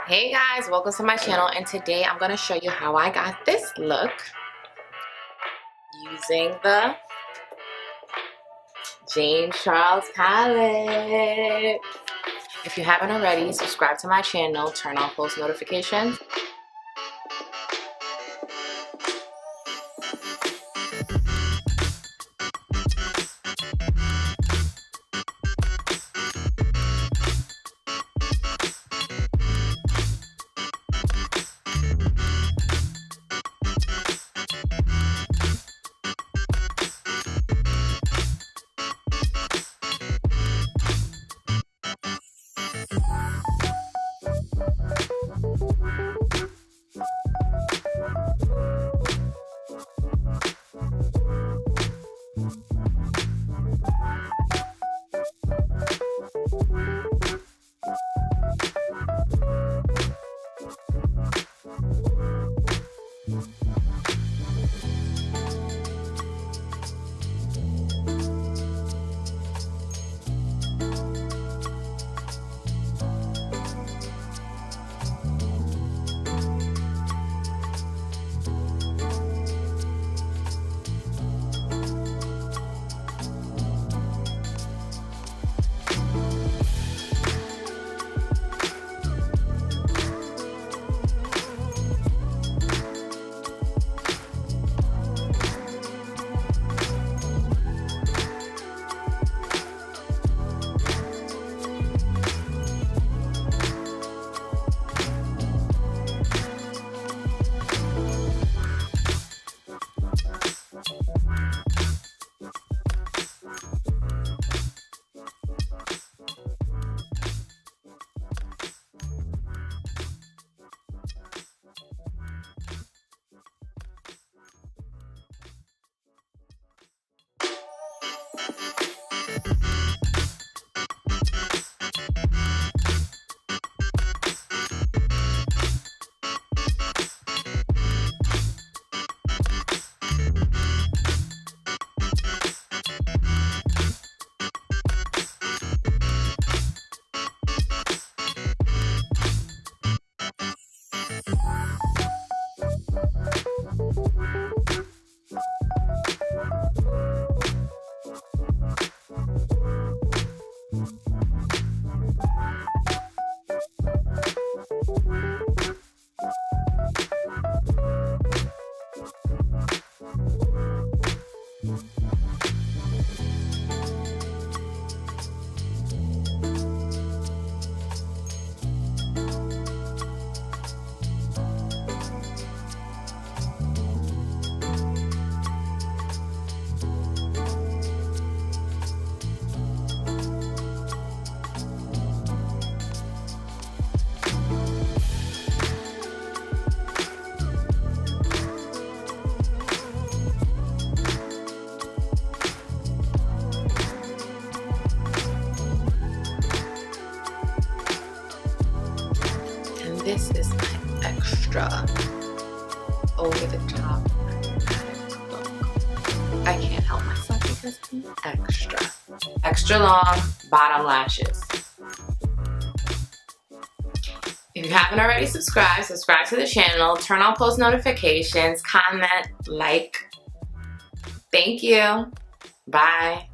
Hey guys, welcome to my channel, and today I'm going to show you how I got this look using the James Charles palette. If you haven't already, subscribe to my channel, turn on post notifications. And this is my extra over the top look. I can't help myself because I'm extra long bottom lashes. If you haven't already subscribed to the channel, turn on post notifications, comment, like. Thank you. Bye.